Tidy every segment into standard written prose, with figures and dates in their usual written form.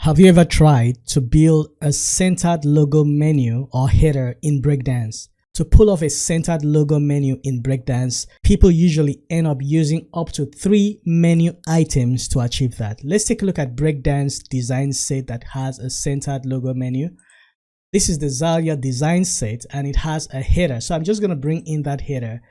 Have you ever tried to build a centered logo menu or header in Breakdance? To pull off a centered logo menu in Breakdance, people usually end up using up to 3 menu items to achieve that. Let's take a look at Breakdance design set that has a centered logo menu. This is the Zalia design set and it has a header. So I'm just going to bring in that header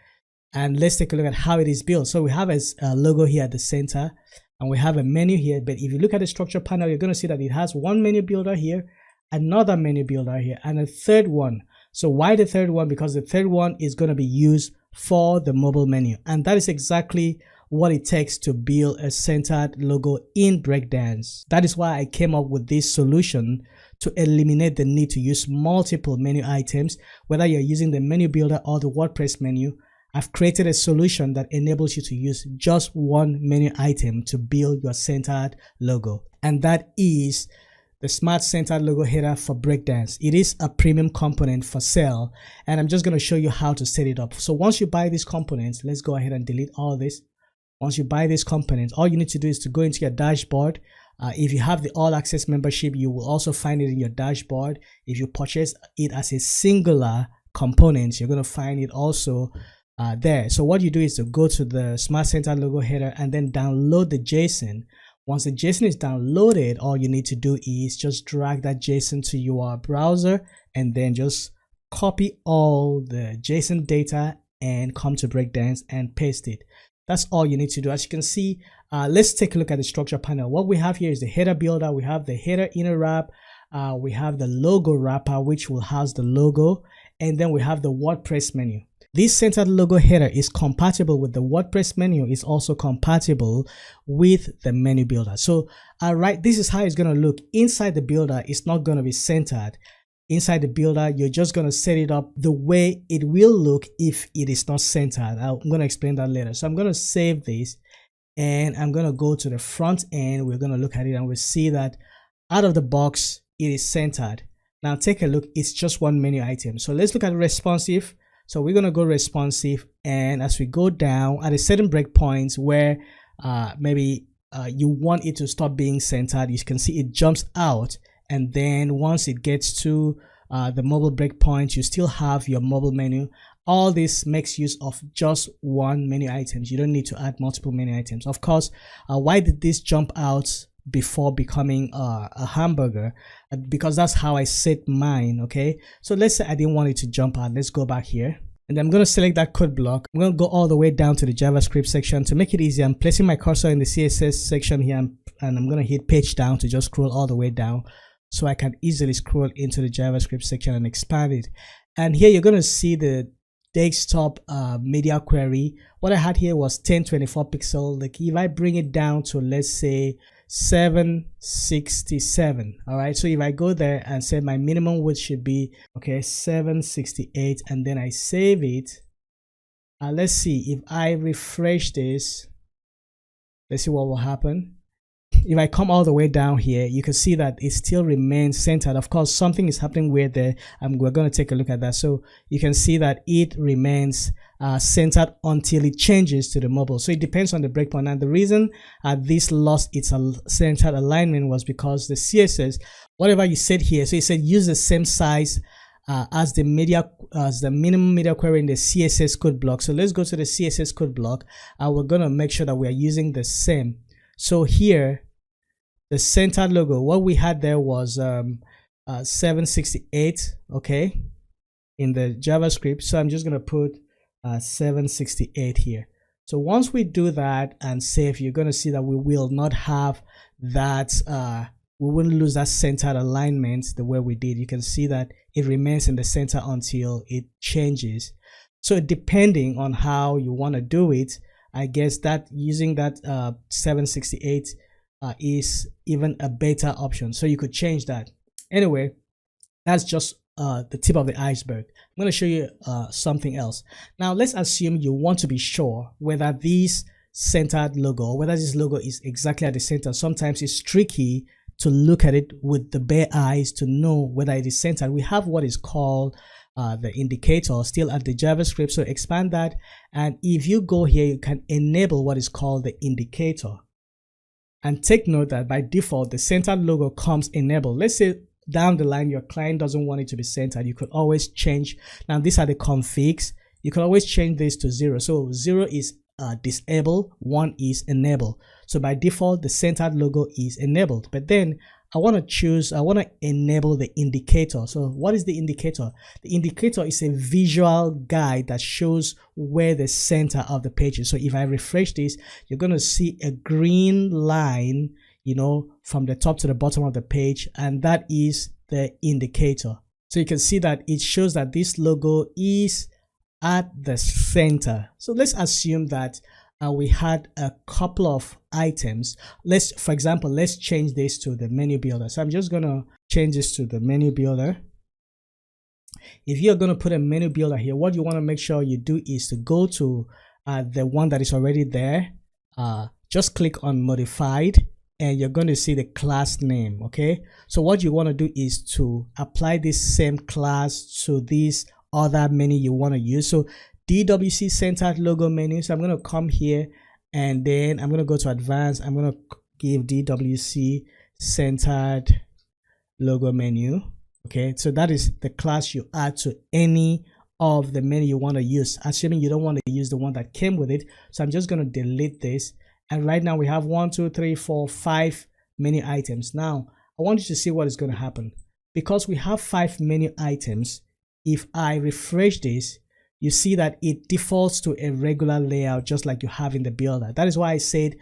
and let's take a look at how it is built. So we have a logo here at the center. And we have a menu here, but if you look at the structure panel, you're going to see that it has one menu builder here, another menu builder here, and a third one. So why the third one? Because the third one is going to be used for the mobile menu. And that is exactly what it takes to build a centered logo in Breakdance. That is why I came up with this solution to eliminate the need to use multiple menu items, whether you're using the menu builder or the WordPress menu. I've created a solution that enables you to use just one menu item to build your centered logo. And that is the Smart Centered Logo Header for Breakdance. It is a premium component for sale. And I'm just going to show you how to set it up. So once you buy these components, let's go ahead and delete all this. Once you buy these components, all you need to do is to go into your dashboard. If you have the All Access membership, you will also find it in your dashboard. If you purchase it as a singular component, you're going to find it also there. So what you do is to go to the Smart Centered Logo Header and then download the JSON. Once the JSON is downloaded, all you need to do is just drag that JSON to your browser and then just copy all the JSON data and come to Breakdance and paste it. That's all you need to do. As you can see, let's take a look at the structure panel. What we have here is the header builder. We have the header inner wrap. We have the logo wrapper, which will house the logo. And then we have the WordPress menu. This centered logo header is compatible with the WordPress menu. It's also compatible with the menu builder. So, this is how it's going to look. Inside the builder, it's not going to be centered. Inside the builder, you're just going to set it up the way it will look if it is not centered. I'm going to explain that later. So I'm going to save this and I'm going to go to the front end. We're going to look at it and we'll see that out of the box, it is centered. Now take a look. It's just one menu item. So let's look at responsive. So we're going to go responsive, and as we go down at a certain breakpoints where maybe you want it to stop being centered, you can see it jumps out, and then once it gets to the mobile breakpoint, you still have your mobile menu. All this makes use of just one menu items. You don't need to add multiple menu items. Of course, why did this jump out before becoming a hamburger? Because that's how I set mine. Okay, so let's say I didn't want it to jump out. Let's go back here and I'm going to select that code block. I'm going to go all the way down to the JavaScript section. To make it easy, I'm placing my cursor in the CSS section here, and I'm going to hit page down to just scroll all the way down so I can easily scroll into the JavaScript section and expand it. And here you're going to see the desktop media query. What I had here was 1024 pixel. Like if I bring it down to, let's say, 767. All right, so if I go there and say my minimum width should be 768, and then I save it, let's see if I refresh this. Let's see what will happen. If I come all the way down here, you can see that it still remains centered. Of course, something is happening weird there, and we're going to take a look at that. So you can see that it remains centered until it changes to the mobile. So it depends on the breakpoint. And the reason this lost its centered alignment was because the CSS, whatever you said here, so it said use the same size as the minimum media query in the CSS code block. So let's go to the CSS code block, and we're going to make sure that we are using the same. So here, the centered logo, what we had there was 768, okay, in the JavaScript. So I'm just going to put 768 here. So once we do that and save, you're going to see that we will not have that, we wouldn't lose that centered alignment the way we did. You can see that it remains in the center until it changes. So depending on how you want to do it, I guess that using that 768 is even a better option. So you could change that. Anyway, that's just the tip of the iceberg. I'm going to show you something else. Now let's assume you want to be sure whether this centered logo, whether this logo is exactly at the center. Sometimes it's tricky to look at it with the bare eyes to know whether it is centered. We have what is called the indicator still at the JavaScript. So expand that, and if you go here, you can enable what is called the indicator. And take note that by default, the centered logo comes enabled. Let's say down the line, your client doesn't want it to be centered. You could always change. Now, these are the configs. You can always change this to 0. So 0 is disable, 1 is enable. So by default, the centered logo is enabled. But then I want to enable the indicator. So what is the indicator? The indicator is a visual guide that shows where the center of the page is. So if I refresh this, you're going to see a green line, from the top to the bottom of the page, and that is the indicator. So you can see that it shows that this logo is at the center. So let's assume that we had a couple of items. For example, let's change this to the menu builder. So I'm just going to change this to the menu builder. If you're going to put a menu builder here, what you want to make sure you do is to go to the one that is already there. Just click on modified, and you're going to see the class name. Okay, so what you want to do is to apply this same class to this other menu you want to use. So DWC centered logo menu. So I'm going to come here, and then I'm going to go to advanced. I'm going to give DWC centered logo menu. Okay, so that is the class you add to any of the menu you want to use, assuming you don't want to use the one that came with it. So I'm just going to delete this. And right now we have 1, 2, 3, 4, 5 menu items. Now I want you to see what is going to happen. Because we have 5 menu items, if I refresh this, you see that it defaults to a regular layout just like you have in the builder. That is why I said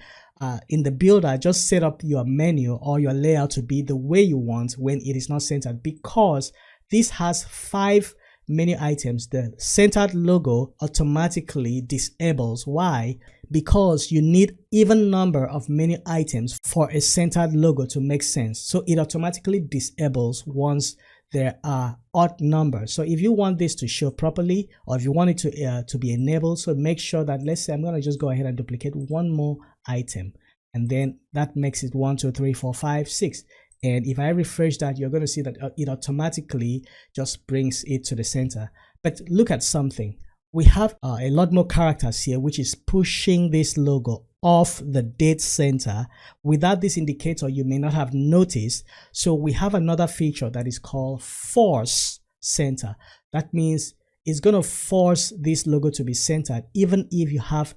in the builder, just set up your menu or your layout to be the way you want when it is not centered, because this has 5 menu items. The centered logo automatically disables. Why? Because you need even number of menu items for a centered logo to make sense. So it automatically disables once there are odd numbers. So if you want this to show properly, or if you want it to be enabled, so make sure that, let's say I'm going to just go ahead and duplicate one more item, and then that makes it 1, 2, 3, 4, 5, 6. And if I refresh that, you're going to see that it automatically just brings it to the center. But look at something. We have a lot more characters here, which is pushing this logo off the dead center. Without this indicator, you may not have noticed. So we have another feature that is called force center. That means it's going to force this logo to be centered, even if you have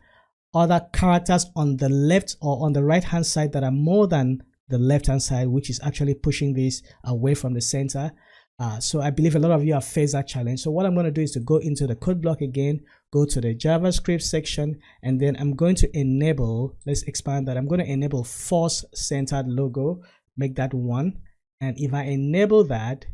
other characters on the left or on the right hand side that are more than the left hand side, which is actually pushing this away from the center. So I believe a lot of you have faced that challenge. So what I'm going to do is to go into the code block again, go to the JavaScript section, and then I'm going to enable, let's expand that. I'm going to enable force centered logo, make that 1. And if I enable that,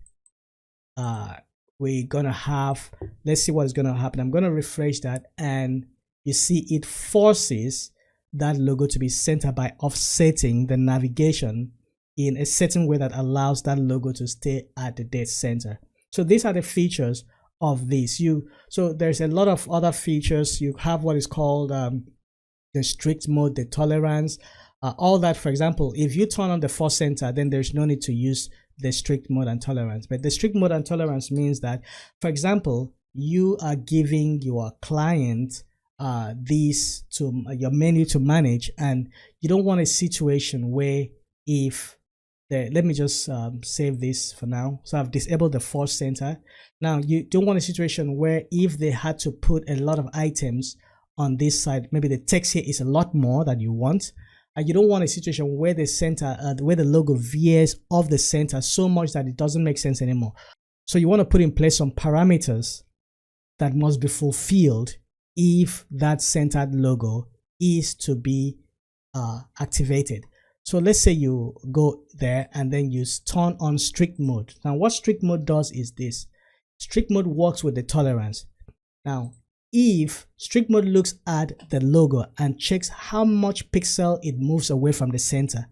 we're going to have, let's see what is going to happen. I'm going to refresh that, and you see it forces that logo to be centered by offsetting the navigation in a certain way that allows that logo to stay at the dead center. So these are the features of this. So there's a lot of other features. You have what is called the strict mode, the tolerance, all that. For example, if you turn on the force center, then there's no need to use the strict mode and tolerance. But the strict mode and tolerance means that, for example, you are giving your client these to your menu to manage, and you don't want a situation where if let me just save this for now. So I've disabled the force center. Now you don't want a situation where if they had to put a lot of items on this side, maybe the text here is a lot more than you want, and you don't want a situation where the center where the logo veers off the center so much that it doesn't make sense anymore. So you want to put in place some parameters that must be fulfilled if that centered logo is to be activated. So let's say you go there and then you turn on strict mode. Now what strict mode does is this. Strict mode works with the tolerance. Now if strict mode looks at the logo and checks how much pixel it moves away from the center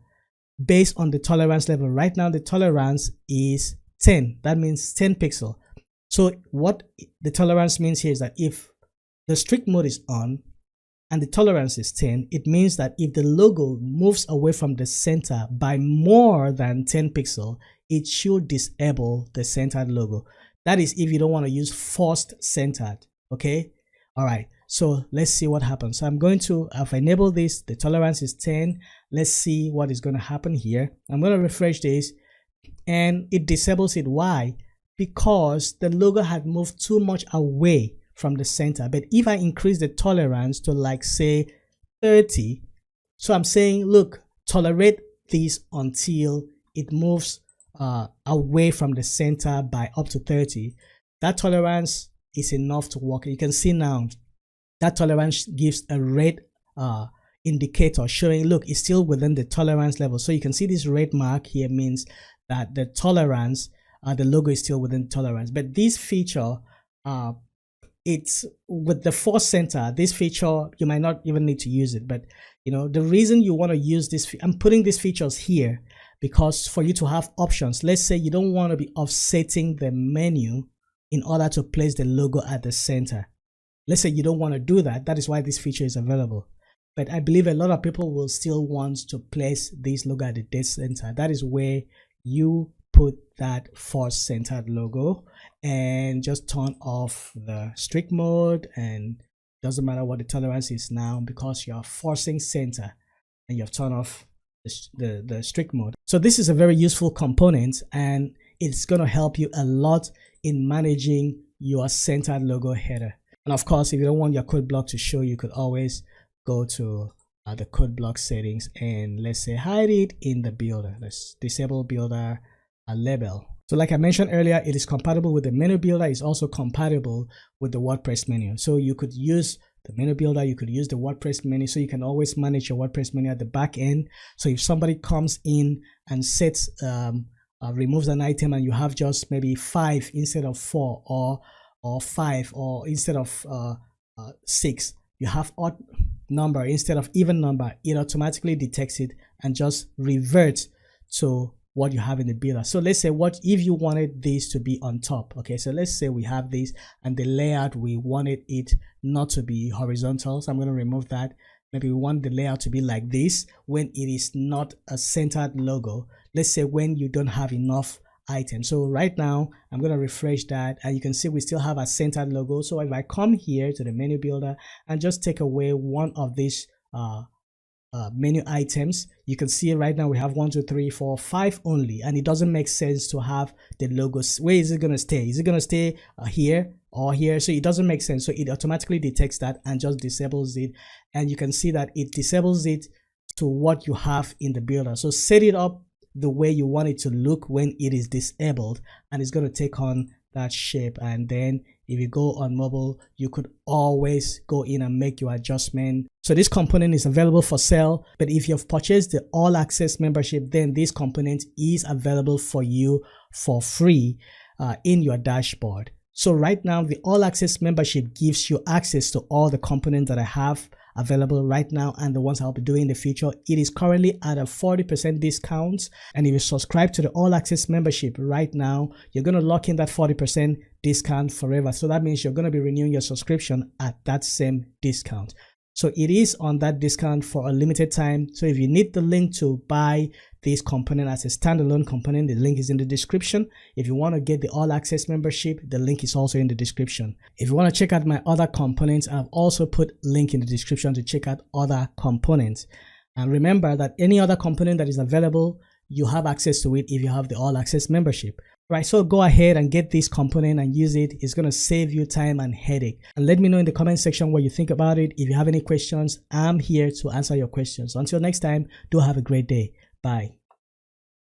based on the tolerance level. Right now the tolerance is 10. That means 10 pixel. So what the tolerance means here is that if the strict mode is on and the tolerance is 10, it means that if the logo moves away from the center by more than 10 pixel, it should disable the centered logo. That is if you don't want to use forced centered. Okay. All right. So let's see what happens. So I'm going to, I've enabled this. The tolerance is 10. Let's see what is going to happen here. I'm going to refresh this and it disables it. Why? Because the logo had moved too much away from the center. But if I increase the tolerance to like say 30, so I'm saying, look, tolerate this until it moves away from the center by up to 30. That tolerance is enough to work. You can see now that tolerance gives a red indicator showing, look, it's still within the tolerance level. So you can see this red mark here means that the tolerance, the logo is still within tolerance. But this feature, it's with the force center, this feature, you might not even need to use it. But you know, the reason you want to use this, I'm putting these features here because for you to have options. Let's say you don't want to be offsetting the menu in order to place the logo at the center. Let's say you don't want to do that. That is why this feature is available. But I believe a lot of people will still want to place this logo at the dead center. That is where you put that force centered logo and just turn off the strict mode, and doesn't matter what the tolerance is now because you're forcing center and you've turned off the strict mode. So this is a very useful component and it's going to help you a lot in managing your centered logo header. And of course, if you don't want your code block to show, you could always go to the code block settings and let's say hide it in the builder. Let's disable builder label. So like I mentioned earlier, it is compatible with the menu builder. It's also compatible with the WordPress menu. So you could use the menu builder, you could use the WordPress menu, so you can always manage your WordPress menu at the back end. So if somebody comes in and sets removes an item and you have just maybe 5 instead of 4 or 5 or instead of 6, you have odd number instead of even number, it automatically detects it and just reverts to what you have in the builder. So let's say, what if you wanted this to be on top? Okay, so let's say we have this and the layout, we wanted it not to be horizontal, so I'm going to remove that. Maybe we want the layout to be like this when it is not a centered logo. Let's say when you don't have enough items. So right now I'm going to refresh that and you can see we still have a centered logo. So if I come here to the menu builder and just take away one of these menu items, you can see right now we have 1 2 3 4 5 only, and it doesn't make sense to have the logos. Where is it going to stay? Is it going to stay here or here? So it doesn't make sense. So it automatically detects that and just disables it, and you can see that it disables it to what you have in the builder. So set it up the way you want it to look when it is disabled, and it's going to take on that shape. And then if you go on mobile, you could always go in and make your adjustment. So this component is available for sale, but if you've purchased the all access membership, then this component is available for you for free in your dashboard. So right now the all access membership gives you access to all the components that I have available right now and the ones I'll be doing in the future. It is currently at a 40% discount, and if you subscribe to the all access membership right now, you're going to lock in that 40% discount forever. So that means you're going to be renewing your subscription at that same discount. So it is on that discount for a limited time. So if you need the link to buy this component as a standalone component, the link is in the description. If you want to get the all access membership, the link is also in the description. If you want to check out my other components, I've also put link in the description to check out other components. And remember that any other component that is available, you have access to it if you have the all access membership. Right, so go ahead and get this component and use it. It's going to save you time and headache. And let me know in the comment section what you think about it. If you have any questions, I'm here to answer your questions. Until next time, do have a great day. Bye.